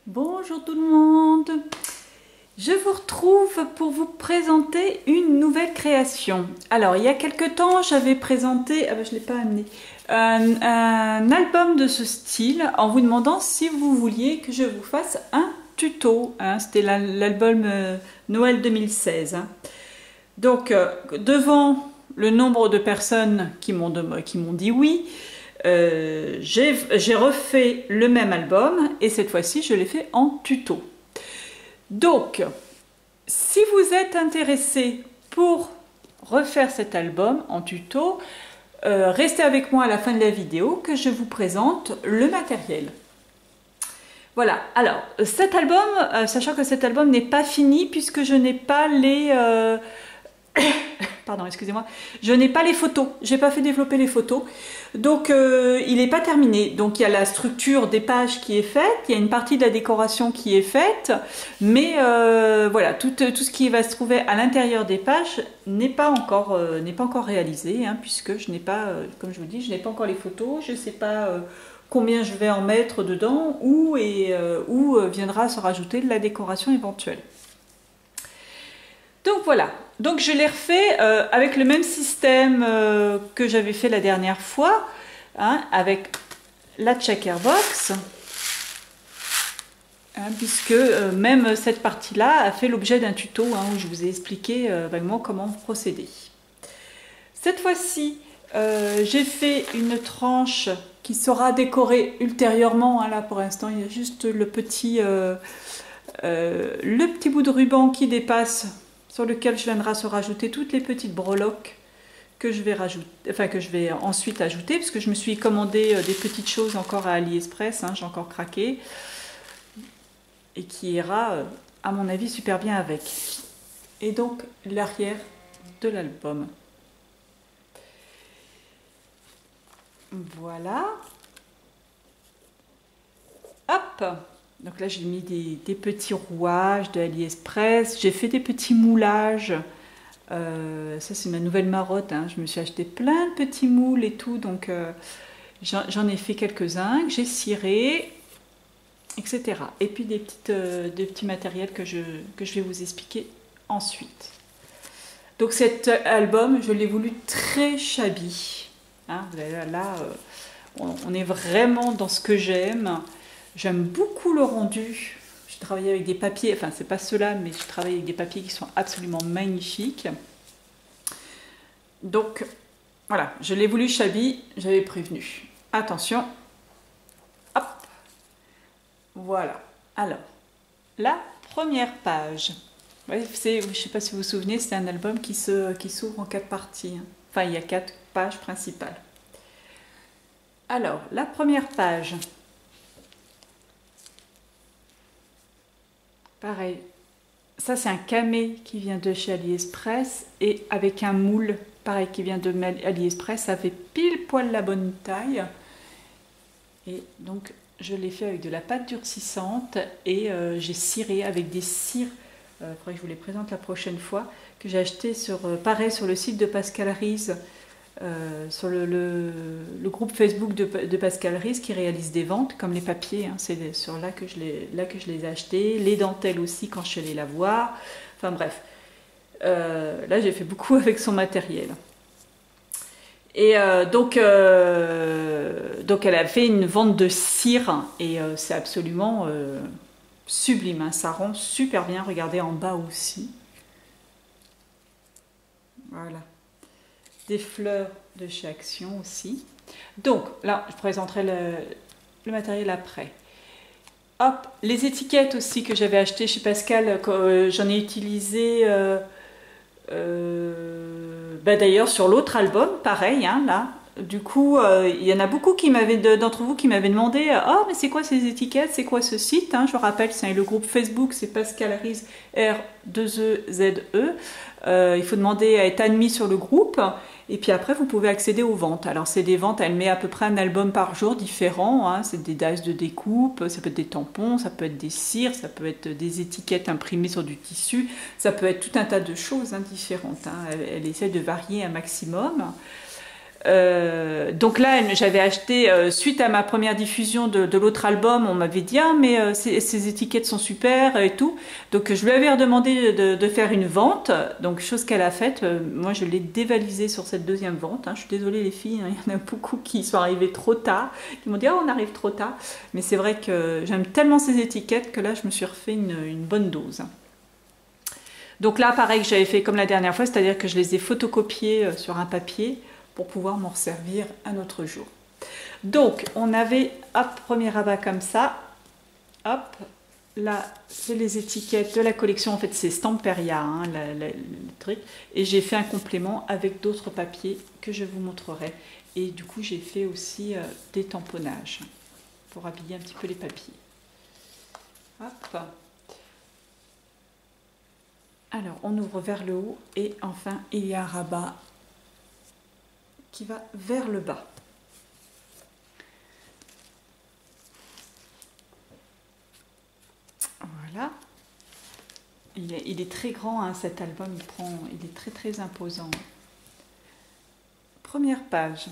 Bonjour tout le monde, je vous retrouve pour vous présenter une nouvelle création. Alors il y a quelque temps j'avais présenté, je ne l'ai pas amené, un album de ce style en vous demandant si vous vouliez que je vous fasse un tuto. C'était l'album Noël 2016. Donc devant le nombre de personnes qui m'ont dit oui, j'ai refait le même album et cette fois-ci je l'ai fait en tuto. Donc si vous êtes intéressé pour refaire cet album en tuto, restez avec moi à la fin de la vidéo que je vous présente le matériel. Voilà, alors cet album, sachant que cet album n'est pas fini puisque je n'ai pas les... Pardon, excusez-moi, je n'ai pas les photos, j'ai pas fait développer les photos, donc il n'est pas terminé. Donc il y a la structure des pages qui est faite, il y a une partie de la décoration qui est faite, mais voilà, tout ce qui va se trouver à l'intérieur des pages n'est pas encore réalisé, puisque je n'ai pas, comme je vous dis, je n'ai pas encore les photos, je ne sais pas combien je vais en mettre dedans, où viendra se rajouter de la décoration éventuelle. Donc voilà, donc je l'ai refait avec le même système que j'avais fait la dernière fois, avec la checkerbox, puisque même cette partie-là a fait l'objet d'un tuto où je vous ai expliqué vaguement comment procéder. Cette fois-ci, j'ai fait une tranche qui sera décorée ultérieurement. Là pour l'instant, il y a juste le petit bout de ruban qui dépasse, sur lequel je viendrai se rajouter toutes les petites breloques que je vais ensuite ajouter, parce que je me suis commandé des petites choses encore à AliExpress, j'ai encore craqué, et qui ira à mon avis super bien avec. Et donc l'arrière de l'album. Voilà. Hop. Donc là j'ai mis des petits rouages de AliExpress, j'ai fait des petits moulages, ça c'est ma nouvelle marotte, je me suis acheté plein de petits moules et tout, donc j'en ai fait quelques-uns que j'ai cirés, etc. Et puis des petits matériels que je vais vous expliquer ensuite. Donc cet album, je l'ai voulu très shabby, là on est vraiment dans ce que j'aime. J'aime beaucoup le rendu. J'ai travaillé avec des papiers, enfin c'est pas ceux-là, mais je travaille avec des papiers qui sont absolument magnifiques. Donc voilà, je l'ai voulu shabby, j'avais prévenu. Attention, hop, voilà. Alors, la première page. Ouais, je ne sais pas si vous vous souvenez, c'est un album qui s'ouvre en 4 parties. Enfin, il y a 4 pages principales. Alors, la première page. Pareil, ça c'est un camé qui vient de chez AliExpress et avec un moule, pareil, qui vient de AliExpress, ça fait pile poil la bonne taille. Et donc je l'ai fait avec de la pâte durcissante et j'ai ciré avec des cires, il faudrait que je vous les présente la prochaine fois, que j'ai acheté pareil, sur le site de Pascal Riz. Sur le groupe Facebook de Pascal Riz qui réalise des ventes comme les papiers, c'est là que je les ai achetés, les dentelles aussi quand je suis allée la voir, enfin bref, là j'ai fait beaucoup avec son matériel. Et donc elle a fait une vente de cire et c'est absolument sublime, ça rend super bien. Regardez en bas aussi, voilà. Des fleurs de chez Action aussi. Donc là, je présenterai le matériel après. Hop, les étiquettes aussi que j'avais achetées chez Pascal, j'en ai utilisé d'ailleurs sur l'autre album, pareil, là. Du coup, il y en a beaucoup d'entre vous qui m'avaient demandé « Oh, mais c'est quoi ces étiquettes? C'est quoi ce site ?» Je rappelle, c'est le groupe Facebook, c'est Pascal Riz, R2EZE. Il faut demander à être admis sur le groupe. Et puis après, vous pouvez accéder aux ventes. Alors, c'est des ventes, elle met à peu près un album par jour différent. C'est des dies de découpe, ça peut être des tampons, ça peut être des cires, ça peut être des étiquettes imprimées sur du tissu. Ça peut être tout un tas de choses différentes. Elle essaie de varier un maximum. Donc là, j'avais acheté, suite à ma première diffusion de l'autre album, on m'avait dit ah, mais ces étiquettes sont super et tout. Donc je lui avais redemandé de faire une vente, donc chose qu'elle a faite. Moi je l'ai dévalisée sur cette deuxième vente. Hein. Je suis désolée les filles, hein, il y en a beaucoup qui sont arrivées trop tard, qui m'ont dit oh, on arrive trop tard. Mais c'est vrai que j'aime tellement ces étiquettes que là je me suis refait une bonne dose. Donc là pareil que j'avais fait comme la dernière fois, c'est-à-dire que je les ai photocopiées sur un papier pour pouvoir m'en servir un autre jour. Donc, on avait, hop, premier rabat comme ça. Hop, là, c'est les étiquettes de la collection. En fait, c'est Stamperia, hein, le truc. Et j'ai fait un complément avec d'autres papiers que je vous montrerai. Et du coup, j'ai fait aussi des tamponnages pour habiller un petit peu les papiers. Hop. Alors, on ouvre vers le haut et enfin, il y a un rabat qui va vers le bas. Voilà. Il est très grand, hein, cet album, il est très très imposant. Première page.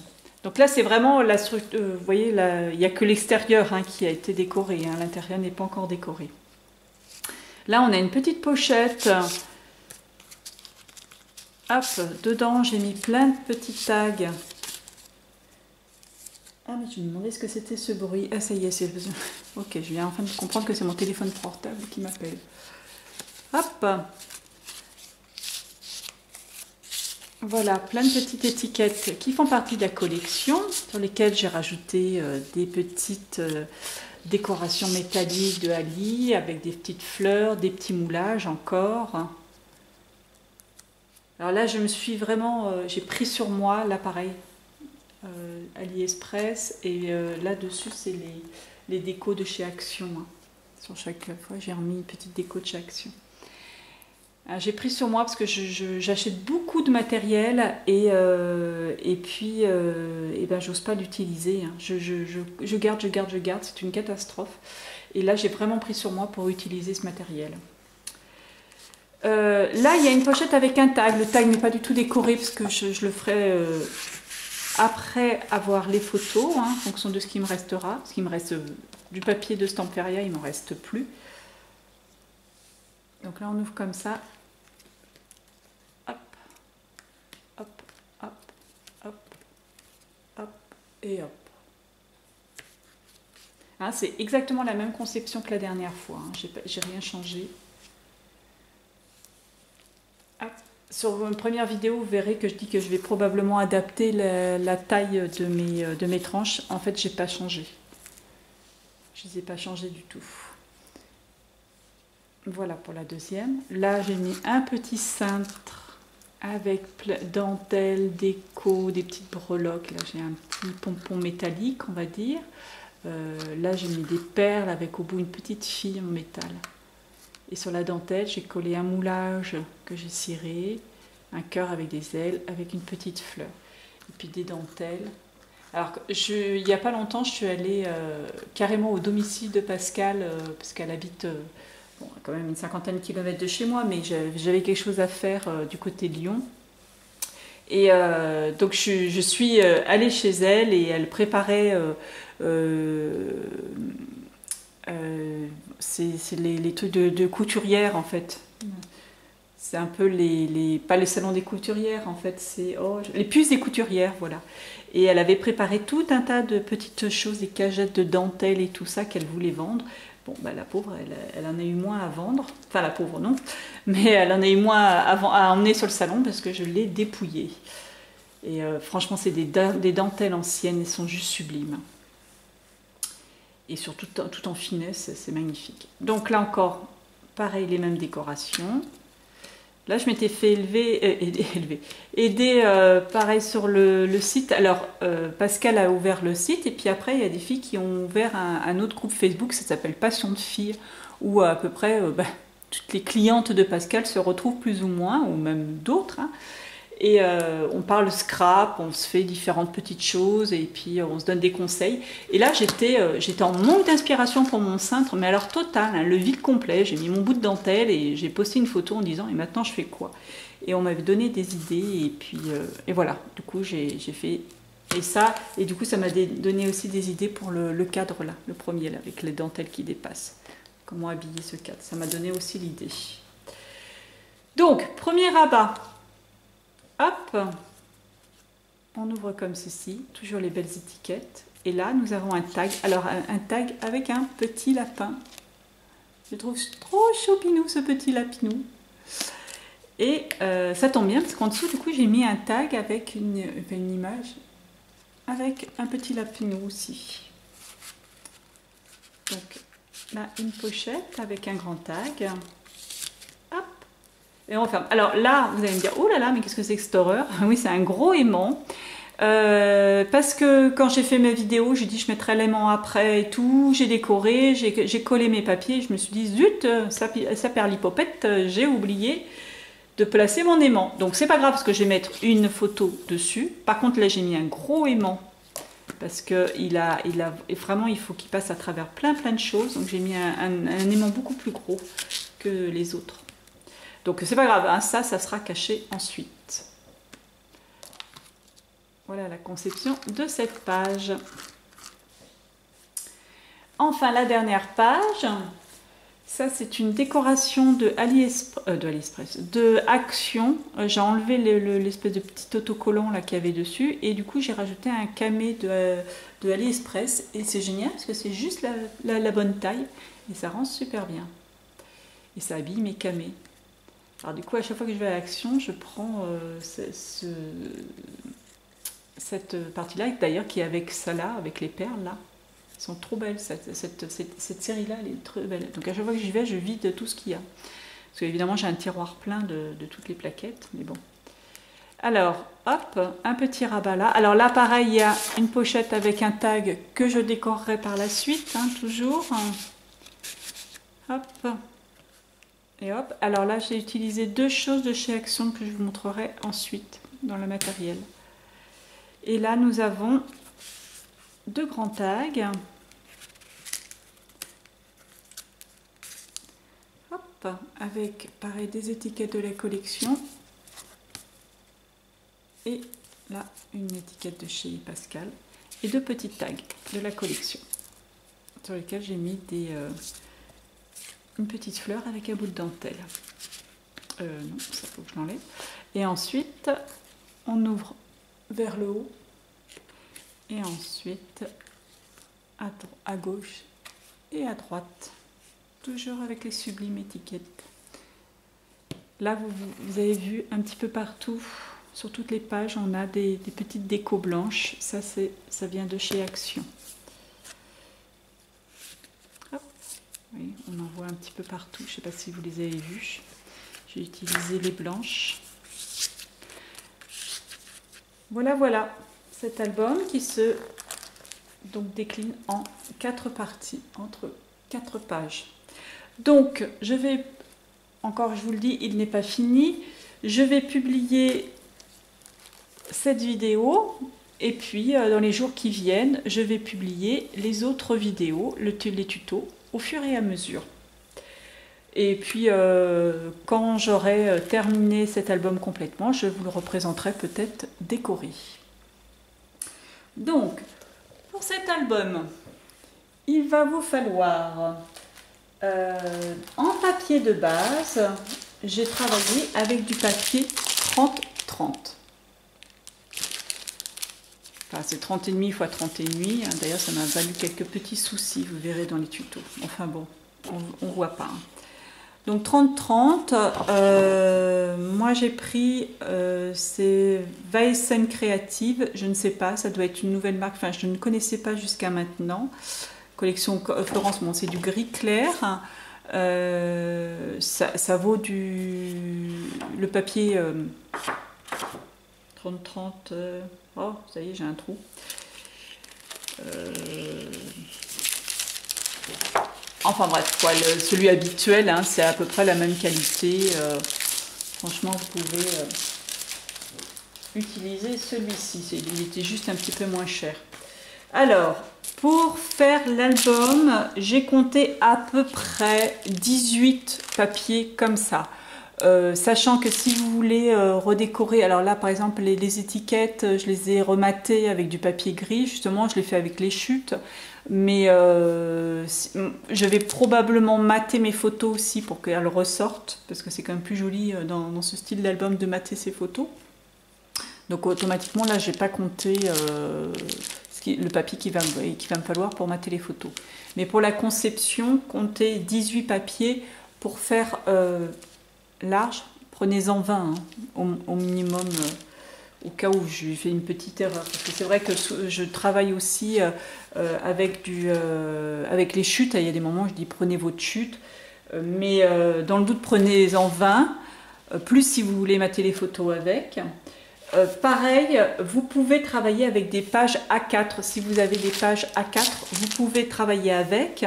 Donc là, c'est vraiment la structure. Vous voyez, là, il n'y a que l'extérieur hein, qui a été décoré. Hein, l'intérieur n'est pas encore décoré. Là, on a une petite pochette. Hop, dedans, j'ai mis plein de petits tags. Ah, mais je me demandais ce que c'était ce bruit. Ah, ça y est, c'est... Ok, je viens enfin de comprendre que c'est mon téléphone portable qui m'appelle. Hop. Voilà, plein de petites étiquettes qui font partie de la collection, sur lesquelles j'ai rajouté des petites décorations métalliques de Ali, avec des petites fleurs, des petits moulages encore. Alors là, je me suis vraiment... j'ai pris sur moi l'appareil AliExpress et là-dessus, c'est les décos de chez Action. Hein. Sur chaque fois, j'ai remis une petite déco de chez Action. J'ai pris sur moi parce que j'achète beaucoup de matériel et puis ben, j'ose pas l'utiliser. Hein. Je garde, c'est une catastrophe. Et là, j'ai vraiment pris sur moi pour utiliser ce matériel. Là, il y a une pochette avec un tag. Le tag n'est pas du tout décoré parce que je le ferai après avoir les photos, hein, en fonction de ce qui me restera. Parce qu'il me reste du papier de Stamperia, il ne m'en reste plus. Donc là, on ouvre comme ça. Hop, hop, hop, hop, hop, et hop. Hein, c'est exactement la même conception que la dernière fois. Hein. J'ai rien changé. Hop. Sur une première vidéo, vous verrez que je dis que je vais probablement adapter la taille de mes tranches. En fait, j'ai pas changé. Je ne les ai pas changées du tout. Voilà pour la deuxième. Là, j'ai mis un petit cintre avec dentelle, déco, des petites breloques. Là, j'ai un petit pompon métallique, on va dire. Là, j'ai mis des perles avec au bout une petite fille en métal. Et sur la dentelle, j'ai collé un moulage que j'ai ciré, un cœur avec des ailes, avec une petite fleur. Et puis des dentelles. Alors, il n'y a pas longtemps, je suis allée carrément au domicile de Pascal, parce qu'elle habite bon, quand même une 50aine de kilomètres de chez moi, mais j'avais quelque chose à faire du côté de Lyon. Et donc, je suis allée chez elle et elle préparait... c'est les trucs de couturière en fait. C'est un peu pas les salons des couturières en fait, c'est les puces des couturières, voilà. Et elle avait préparé tout un tas de petites choses, des cagettes de dentelle et tout ça qu'elle voulait vendre. Bon, bah, la pauvre, elle en a eu moins à vendre. Enfin, la pauvre, non. Mais elle en a eu moins à emmener sur le salon parce que je l'ai dépouillée. Et franchement, c'est des dentelles anciennes, elles sont juste sublimes. Et surtout tout en finesse, c'est magnifique. Donc là encore, pareil, les mêmes décorations. Là, je m'étais fait aider pareil sur le site. Alors, Pascal a ouvert le site et puis après, il y a des filles qui ont ouvert un autre groupe Facebook, ça s'appelle Passion de filles, où à peu près toutes les clientes de Pascal se retrouvent plus ou moins, ou même d'autres. Hein. Et on parle scrap, on se fait différentes petites choses et puis on se donne des conseils. Et là, j'étais en manque d'inspiration pour mon cintre, mais alors total, hein, le vide complet. J'ai mis mon bout de dentelle et j'ai posté une photo en disant « Et maintenant, je fais quoi ?» Et on m'avait donné des idées et puis et voilà. Du coup, j'ai fait Et du coup, ça m'a donné aussi des idées pour le cadre là, le premier là, avec les dentelles qui dépassent. Comment habiller ce cadre, ça m'a donné aussi l'idée. Donc, premier rabat. Hop, on ouvre comme ceci, toujours les belles étiquettes. Et là, nous avons un tag. Alors, un tag avec un petit lapin. Je trouve trop choupinou ce petit lapinou. Et ça tombe bien parce qu'en dessous, du coup, j'ai mis un tag avec une image avec un petit lapinou aussi. Donc, là, une pochette avec un grand tag. Hop. Et on ferme. Alors là, vous allez me dire, oh là là, mais qu'est-ce que c'est que cette horreur? Oui, c'est un gros aimant. Parce que quand j'ai fait mes vidéos, j'ai dit je mettrai l'aimant après et tout, j'ai décoré, j'ai collé mes papiers, je me suis dit zut, ça perd l'hypopète, j'ai oublié de placer mon aimant. Donc c'est pas grave parce que je vais mettre une photo dessus. Par contre là j'ai mis un gros aimant parce que vraiment il faut qu'il passe à travers plein de choses. Donc j'ai mis un aimant beaucoup plus gros que les autres. Donc c'est pas grave, hein, ça sera caché ensuite. Voilà la conception de cette page. Enfin, la dernière page, ça c'est une décoration de AliExpress, de Action. J'ai enlevé l'espèce de petit autocollant là qu'il y avait dessus et du coup j'ai rajouté un camé de AliExpress et c'est génial parce que c'est juste la bonne taille et ça rend super bien. Et ça habille mes camés. Alors du coup, à chaque fois que je vais à Action, je prends cette partie-là, d'ailleurs, qui est avec ça là, avec les perles là. Elles sont trop belles, cette série-là, elle est très belle. Donc à chaque fois que j'y vais, je vide tout ce qu'il y a. Parce qu'évidemment, j'ai un tiroir plein de toutes les plaquettes, mais bon. Alors, hop, un petit rabat là. Alors là, pareil, il y a une pochette avec un tag que je décorerai par la suite, hein, toujours. Hop. Et hop. Alors là, j'ai utilisé deux choses de chez Action que je vous montrerai ensuite dans le matériel. Et là, nous avons deux grands tags. Hop, avec, pareil, des étiquettes de la collection. Et là, une étiquette de chez Pascal. Et deux petits tags de la collection. Sur lesquels j'ai mis une petite fleur avec un bout de dentelle. Non, ça faut que je l'enlève. Et ensuite, on ouvre vers le haut et ensuite à gauche et à droite, toujours avec les sublimes étiquettes. Là vous avez vu un petit peu partout sur toutes les pages on a des petites décos blanches, ça vient de chez Action. Hop. Oui, on en voit un petit peu partout, je ne sais pas si vous les avez vus, j'ai utilisé les blanches. Voilà cet album qui se décline en 4 parties, entre 4 pages. Donc, je vais, encore je vous le dis, il n'est pas fini. Je vais publier cette vidéo et puis dans les jours qui viennent, je vais publier les autres vidéos, les tutos, au fur et à mesure. Et puis, quand j'aurai terminé cet album complètement, je vous le représenterai peut-être décoré. Donc, pour cet album, il va vous falloir, en papier de base, j'ai travaillé avec du papier 30-30. Enfin, c'est 30,5 x 30,5. D'ailleurs, ça m'a valu quelques petits soucis, vous verrez dans les tutos. Enfin bon, on ne voit pas. Hein. Donc 30-30, moi j'ai pris, c'est Weissen Creative, je ne sais pas, ça doit être une nouvelle marque, enfin je ne connaissais pas jusqu'à maintenant. Collection Florence, bon c'est du gris clair, ça vaut le papier 30-30, oh ça y est j'ai un trou. Enfin bref, quoi, celui habituel, hein, c'est à peu près la même qualité. Franchement, vous pouvez utiliser celui-ci. Il était juste un petit peu moins cher. Alors, pour faire l'album, j'ai compté à peu près 18 papiers comme ça. Sachant que si vous voulez redécorer, alors là par exemple les étiquettes, je les ai rematées avec du papier gris, justement je l'ai fait avec les chutes, mais je vais probablement mater mes photos aussi pour qu'elles ressortent, parce que c'est quand même plus joli dans ce style d'album de mater ses photos. Donc automatiquement là j'ai pas compté le papier qu'il va me falloir pour mater les photos. Mais pour la conception, comptez 18 papiers pour faire large, prenez-en 20 hein, au minimum, au cas où j'ai fait une petite erreur. Parce que c'est vrai que je travaille aussi avec les chutes. Il y a des moments où je dis prenez votre chute, mais dans le doute, prenez-en 20, plus si vous voulez mater les photos avec. Pareil, vous pouvez travailler avec des pages A4. Si vous avez des pages A4, vous pouvez travailler avec,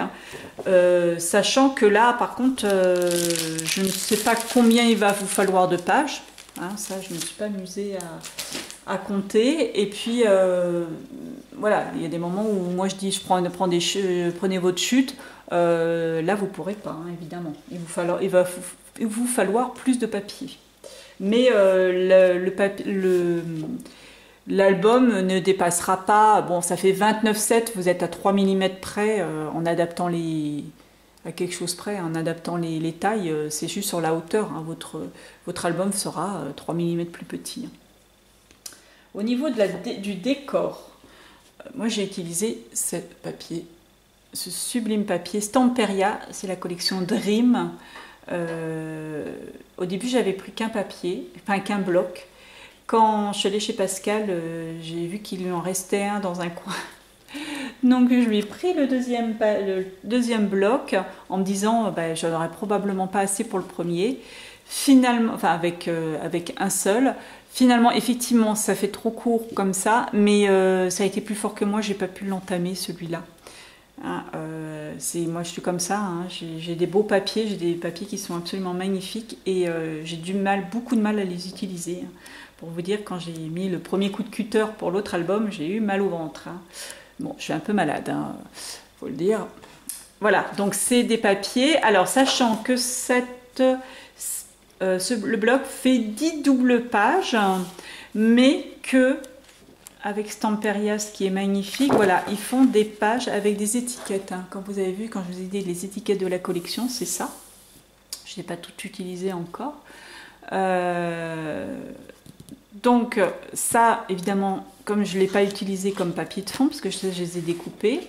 sachant que là, par contre, je ne sais pas combien il va vous falloir de pages. Hein, ça, je ne me suis pas amusée à compter. Et puis, voilà, il y a des moments où moi je dis, prenez votre chute. Là, vous ne pourrez pas, hein, évidemment. Il va vous falloir plus de papier. Mais l'album ne dépassera pas, bon ça fait 29,7, vous êtes à 3 mm près en adaptant à quelque chose près, en adaptant les tailles, c'est juste sur la hauteur, hein, votre album sera 3 mm plus petit. Au niveau du décor, moi j'ai utilisé ce sublime papier Stamperia, c'est la collection Dream. Au début j'avais pris qu'un papier, enfin qu'un bloc. Quand je suis allée chez Pascal, j'ai vu qu'il lui en restait un dans un coin. Donc je lui ai pris le deuxième bloc en me disant je n'aurais probablement pas assez pour le premier. Finalement, enfin avec un seul. Finalement, effectivement, ça fait trop court comme ça, mais ça a été plus fort que moi, j'ai pas pu l'entamer celui-là. Hein, moi je suis comme ça, hein, j'ai des beaux papiers, j'ai des papiers qui sont absolument magnifiques et j'ai beaucoup de mal à les utiliser. Hein. Pour vous dire, quand j'ai mis le premier coup de cutter pour l'autre album, j'ai eu mal au ventre. Hein. Bon, je suis un peu malade, hein, faut le dire. Voilà, donc c'est des papiers. Alors, sachant que le bloc fait 10 doubles pages, mais que avec Stamperia, ce qui est magnifique, voilà, ils font des pages avec des étiquettes. Hein. Comme vous avez vu, quand je vous ai dit les étiquettes de la collection, c'est ça. Je n'ai pas tout utilisé encore. Donc ça, évidemment, comme je ne l'ai pas utilisé comme papier de fond, parce que je les ai découpés.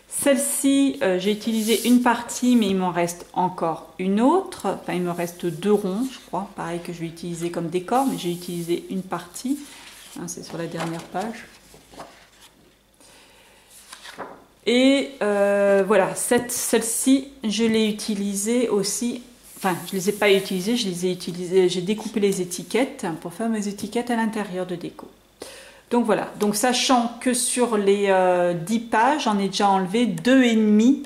Celle-ci, j'ai utilisé une partie, mais il m'en reste encore une autre. Enfin, il me reste 2 ronds, je crois. Pareil que je vais utiliser comme décor, mais j'ai utilisé une partie. Hein, c'est sur la dernière page. Et voilà, celle-ci, je l'ai utilisée aussi. Enfin, je ne les ai pas utilisées, je les ai utilisées. J'ai découpé les étiquettes pour faire mes étiquettes à l'intérieur de déco. Donc voilà, donc sachant que sur les 10 pages, j'en ai déjà enlevé 2,5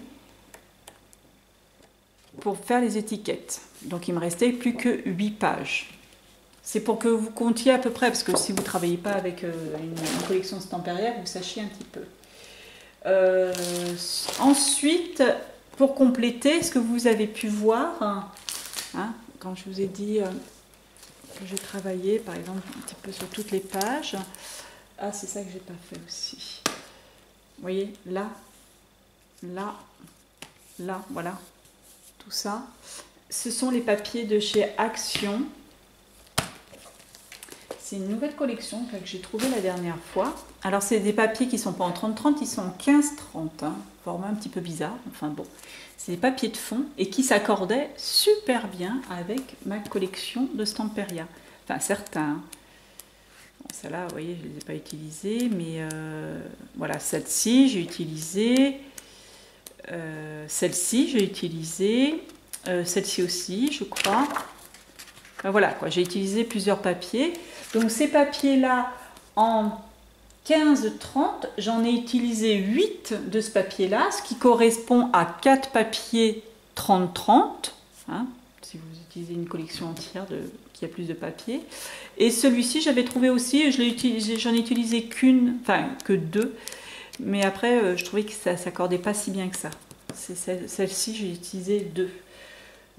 pour faire les étiquettes. Donc il me restait plus que 8 pages. C'est pour que vous comptiez à peu près, parce que si vous ne travaillez pas avec une collection Stamperia, vous sachiez un petit peu. Ensuite, pour compléter, ce que vous avez pu voir, hein, quand je vous ai dit que j'ai travaillé, par exemple, un petit peu sur toutes les pages. Ah, c'est ça que j'ai pas fait aussi. Vous voyez, là, là, là, voilà, tout ça. Ce sont les papiers de chez Action. C'est une nouvelle collection que j'ai trouvée la dernière fois. Alors, c'est des papiers qui ne sont pas en 30-30, ils sont en 15-30, hein, format un petit peu bizarre, enfin bon. C'est des papiers de fond et qui s'accordaient super bien avec ma collection de Stamperia. Enfin, certains. Bon, celle-là, vous voyez, je ne les ai pas utilisées, mais voilà, celle-ci, j'ai utilisé. Celle-ci, j'ai utilisé. Celle-ci aussi, je crois. Enfin, voilà, quoi, j'ai utilisé plusieurs papiers. Donc, ces papiers-là, en 15-30, j'en ai utilisé 8 de ce papier-là, ce qui correspond à 4 papiers 30-30, hein, si vous utilisez une collection entière qui a plus de papier. Et celui-ci, j'avais trouvé aussi, j'en ai utilisé que 2, mais après, je trouvais que ça ne s'accordait pas si bien que ça. Celle-ci, j'ai utilisé 2.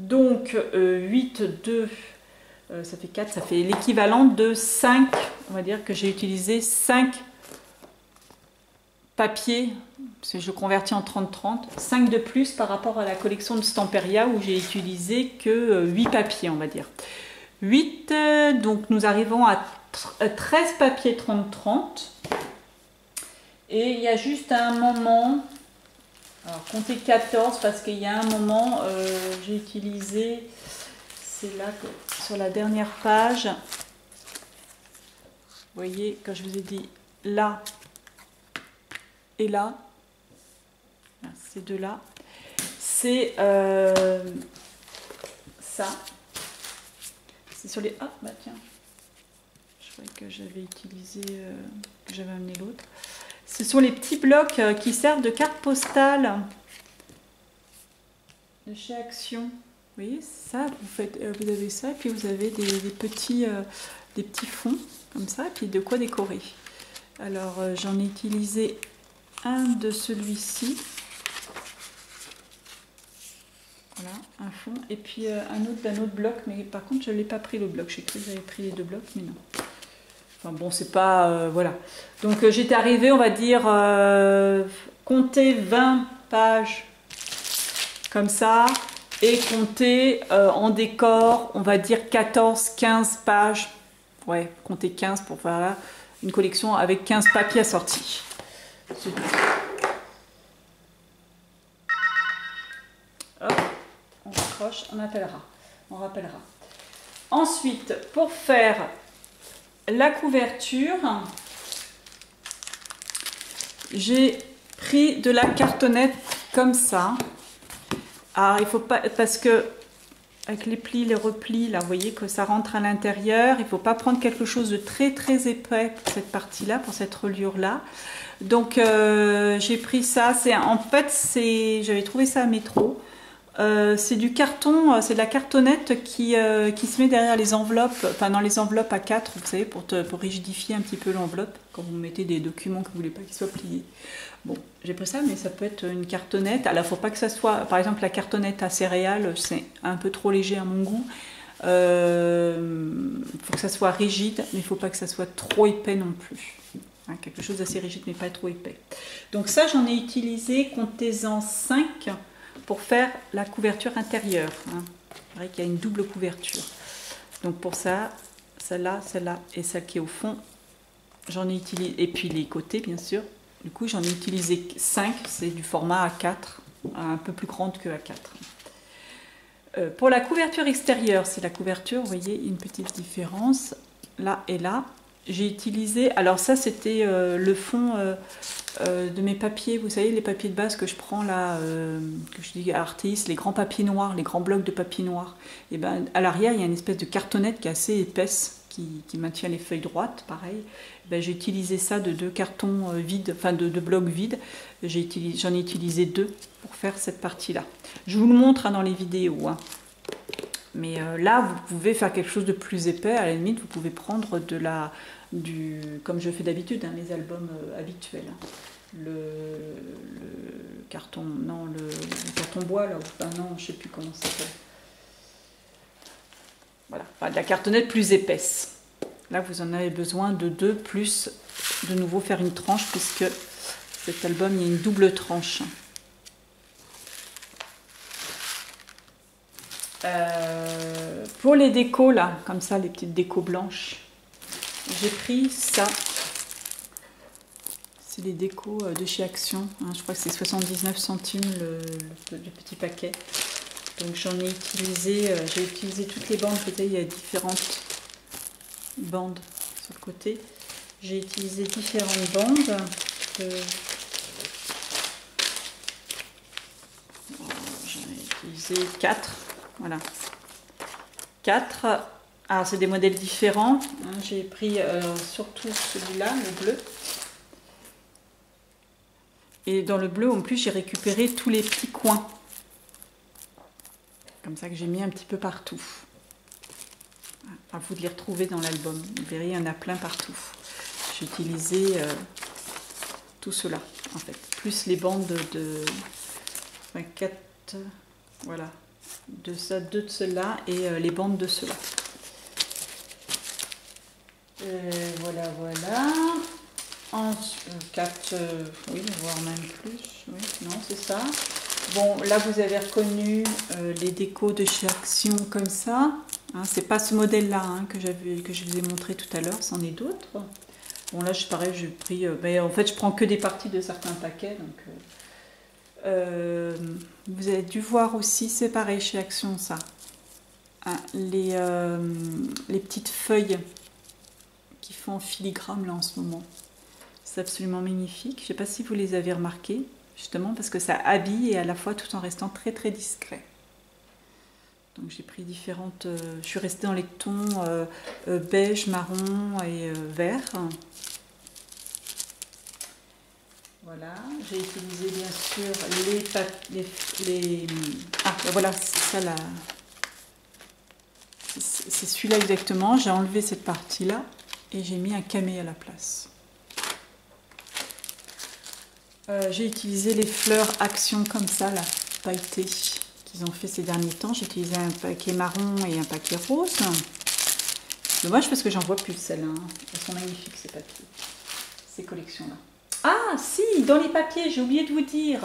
Donc, 8, 2, ça fait 4, ça fait l'équivalent de 5, on va dire que j'ai utilisé 5 papiers, parce que je convertis en 30-30, 5 de plus par rapport à la collection de Stamperia où j'ai utilisé que 8 papiers, on va dire. 8, donc nous arrivons à 13 papiers 30-30. Et il y a juste un moment, alors comptez 14 parce qu'il y a un moment, j'ai utilisé, c'est là que, sur la dernière page, vous voyez, quand je vous ai dit là et là, ces deux-là, c'est ça. C'est sur les... Ah, bah tiens, je croyais que j'avais utilisé, que j'avais amené l'autre. Ce sont les petits blocs qui servent de carte postale de chez Action. Vous voyez, ça, vous avez ça, et puis vous avez des petits fonds, comme ça, et puis de quoi décorer. Alors, j'en ai utilisé un de celui-ci. Voilà, un fond, et puis un autre d'un autre bloc, mais par contre, je ne l'ai pas pris le bloc. J'ai cru que j'avais pris les deux blocs, mais non. Enfin bon, c'est pas... voilà. Donc j'étais arrivée, on va dire, compter 20 pages comme ça, et compter en décor, on va dire 14-15 pages. Ouais, compter 15 pour faire là, une collection avec 15 papiers assortis. Hop, on raccroche, on rappellera. Ensuite, pour faire la couverture, j'ai pris de la cartonnette comme ça. Alors il faut pas, parce que avec les plis, les replis, là vous voyez que ça rentre à l'intérieur, il ne faut pas prendre quelque chose de très très épais pour cette partie là, pour cette reliure là. Donc j'ai pris ça, en fait j'avais trouvé ça à Métro. C'est du carton, c'est de la cartonnette qui se met derrière les enveloppes, enfin dans les enveloppes A4, vous savez, pour rigidifier un petit peu l'enveloppe, quand vous mettez des documents que vous ne voulez pas qu'ils soient pliés. Bon, j'ai pris ça, mais ça peut être une cartonnette. Alors, il ne faut pas que ça soit, par exemple, la cartonnette à céréales, c'est un peu trop léger à mon goût. Il faut que ça soit rigide, mais il ne faut pas que ça soit trop épais non plus. Hein, quelque chose d'assez rigide, mais pas trop épais. Donc ça, j'en ai utilisé, comptez-en 5 pour faire la couverture intérieure. Hein. C'est vrai qu'il y a une double couverture. Donc pour ça, celle-là et celle qui est au fond, j'en ai utilisé, et puis les côtés bien sûr. Du coup, j'en ai utilisé 5, c'est du format A4, un peu plus grande que A4. Pour la couverture extérieure, c'est la couverture, vous voyez, une petite différence, là et là. J'ai utilisé, alors ça c'était le fond de mes papiers, vous savez, les papiers de base que je prends là, que je dis à Artis, les grands papiers noirs, les grands blocs de papier noir. Et ben à l'arrière, il y a une espèce de cartonnette qui est assez épaisse, qui maintient les feuilles droites, pareil. Ben, j'ai utilisé ça de 2 cartons vides, enfin de blocs vides. J'en ai utilisé 2 pour faire cette partie-là. Je vous le montre hein, dans les vidéos. Hein. Mais là, vous pouvez faire quelque chose de plus épais. À la limite, vous pouvez prendre comme je fais d'habitude, hein, les albums habituels. Hein. Le carton, non, le carton bois, là. Enfin, non, je ne sais plus comment ça s'appelle. Voilà, enfin, de la cartonnette plus épaisse. Là, vous en avez besoin de 2, plus de nouveau faire une tranche, puisque cet album, il y a une double tranche. Pour les décos, là, comme ça, les petites décos blanches, j'ai pris ça. C'est les décos de chez Action. Hein, je crois que c'est 79 centimes le petit paquet. Donc j'en ai utilisé, j'ai utilisé toutes les bandes. Peut-être il y a différentes bandes sur le côté. J'ai utilisé différentes bandes. J'en ai utilisé 4. Voilà. 4. Alors c'est des modèles différents. Hein, j'ai pris surtout celui-là, le bleu. Et dans le bleu, en plus, j'ai récupéré tous les petits coins. Comme ça que j'ai mis un petit peu partout. À vous de les retrouver dans l'album. Vous verrez, il y en a plein partout. J'ai utilisé tout cela, en fait. Plus les bandes de 4, voilà. 2 de cela et les bandes de cela. Voilà, voilà. En 4, oui, voire même plus. Oui, non, c'est ça. Bon, là, vous avez reconnu les décos de chez Action comme ça. Hein, c'est pas ce modèle-là hein, que je vous ai montré tout à l'heure, c'en est d'autres. Bon, là, pareil, j'ai pris... mais en fait, je prends que des parties de certains paquets. Donc, vous avez dû voir aussi, c'est pareil chez Action, ça. Hein, les petites feuilles qui font en filigrane, là, en ce moment. C'est absolument magnifique. Je ne sais pas si vous les avez remarquées, justement, parce que ça habille et à la fois tout en restant très, très discret. Donc j'ai pris différentes... je suis restée dans les tons beige, marron et vert. Voilà, j'ai utilisé bien sûr Ah, voilà, c'est ça là. C'est celui-là exactement. J'ai enlevé cette partie-là et j'ai mis un camé à la place. J'ai utilisé les fleurs Action comme ça, là, pailletées, qu'ils ont fait ces derniers temps. J'ai utilisé un paquet marron et un paquet rose. Dommage parce que j'en vois plus celles-là. Hein. Elles sont magnifiques ces papiers, ces collections-là. Ah si, dans les papiers, j'ai oublié de vous dire.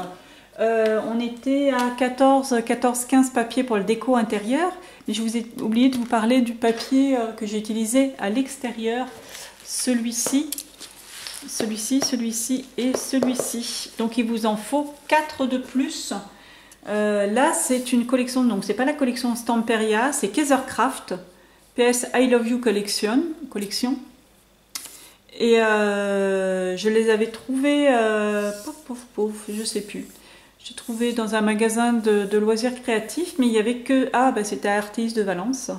On était à 14-15 papiers pour le déco intérieur. Mais je vous ai oublié de vous parler du papier que j'ai utilisé à l'extérieur. Celui-ci, celui-ci et celui-ci. Donc il vous en faut 4 de plus. Là, c'est une collection, donc c'est pas la collection Stamperia, c'est Kaisercraft. PS I Love You collection. Et je les avais trouvés, je sais plus. J'ai trouvé dans un magasin de loisirs créatifs, mais il n'y avait que... Ah, bah c'était à Artis de Valence.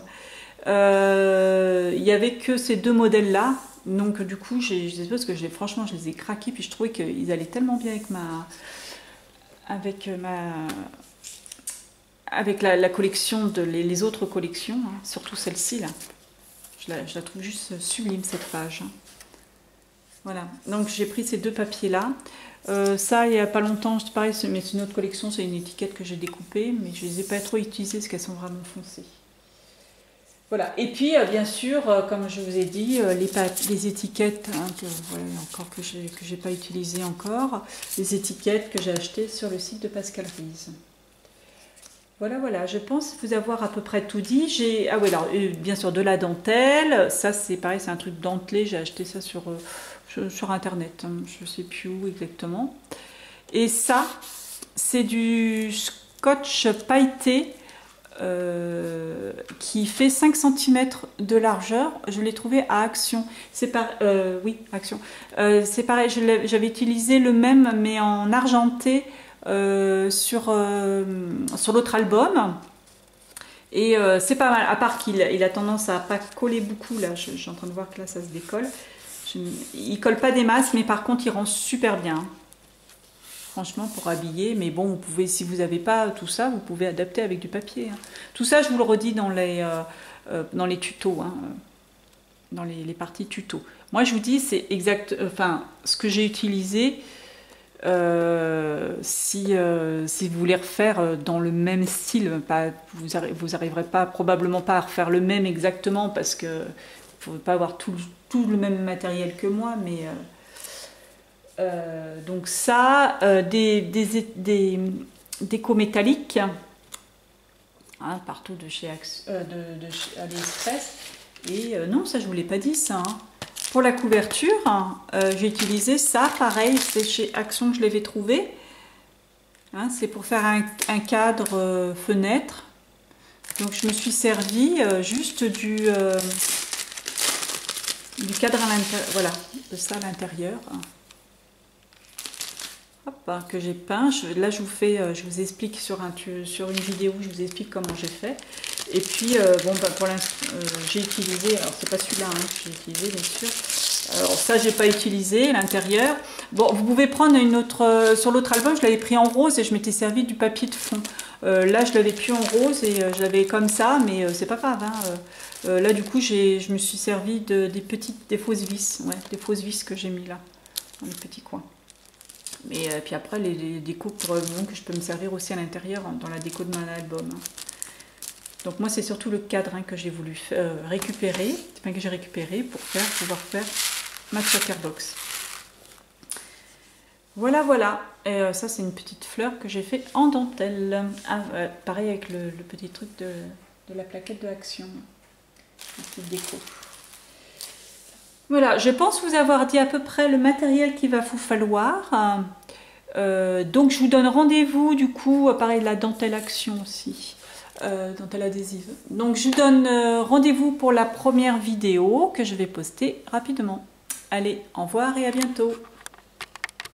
Il n'y avait que ces deux modèles-là. Donc du coup, parce que franchement, je les ai craqués, puis je trouvais qu'ils allaient tellement bien avec la collection, les autres collections, hein, surtout celle-ci, là. Je la trouve juste sublime, cette page. Hein. Voilà, donc j'ai pris ces deux papiers-là. Ça, il n'y a pas longtemps, pareil, mais c'est une autre collection, c'est une étiquette que j'ai découpée, mais je ne les ai pas trop utilisées parce qu'elles sont vraiment foncées. Voilà, et puis bien sûr, comme je vous ai dit, les étiquettes, hein, voilà, encore que j'ai pas utilisées encore, les étiquettes que j'ai achetées sur le site de Pascal Riese. Voilà, voilà, je pense vous avoir à peu près tout dit. Ah oui, alors, bien sûr, de la dentelle, ça c'est pareil, c'est un truc dentelé, j'ai acheté ça sur internet, hein, je ne sais plus où exactement. Et ça, c'est du scotch pailleté qui fait 5 cm de largeur. Je l'ai trouvé à Action. Oui, Action. C'est pareil, j'avais utilisé le même mais en argenté sur l'autre album. Et c'est pas mal, à part qu'il a tendance à pas coller beaucoup. Là, je suis en train de voir que là, ça se décolle. Il colle pas des masses, mais par contre, il rend super bien. Franchement, pour habiller. Mais bon, vous pouvez, si vous n'avez pas tout ça, vous pouvez adapter avec du papier. Hein. Tout ça, je vous le redis dans les tutos, hein, dans les parties tutos. Moi, je vous dis, c'est exact. Enfin, ce que j'ai utilisé. Si vous voulez refaire dans le même style, vous arriverez pas, probablement pas à refaire le même exactement parce que il ne faut pas avoir tout le même matériel que moi, mais donc ça, des décos métalliques, hein, partout de chez AliExpress. Et non, ça je vous l'ai pas dit ça. Hein. Pour la couverture, j'ai utilisé ça, pareil, c'est chez Action que je l'avais trouvé. Hein, c'est pour faire un cadre fenêtre. Donc je me suis servi juste du cadre à l'intérieur, voilà, de ça à l'intérieur. Hop, que j'ai peint. Là je vous explique sur une vidéo, je vous explique comment j'ai fait. Et puis, bon, bah, pour l'instant, j'ai utilisé, alors c'est pas celui-là hein, que j'ai utilisé, bien sûr. Alors ça, j'ai pas utilisé, l'intérieur. Bon, vous pouvez prendre une autre, sur l'autre album, je l'avais pris en rose et je m'étais servi du papier de fond. Là, je l'avais plus en rose et je l'avais comme ça, mais c'est pas grave. Hein. Là, du coup, je me suis servi des fausses vis, ouais, des fausses vis que j'ai mis là, dans les petits coins. Mais puis après, les décos que je peux me servir aussi à l'intérieur, dans la déco de mon album. Hein. Donc moi c'est surtout le cadre hein, que j'ai voulu récupérer, enfin que j'ai récupéré pour pouvoir faire ma tracker box. Voilà, voilà. Et ça c'est une petite fleur que j'ai fait en dentelle. Ah, pareil avec le petit truc de la plaquette de Action. Une petite déco. Voilà, je pense vous avoir dit à peu près le matériel qu'il va vous falloir. Donc je vous donne rendez-vous du coup, pareil la dentelle Action aussi. Dentelle adhésive. Donc je vous donne rendez-vous pour la première vidéo que je vais poster rapidement. Allez, au revoir et à bientôt.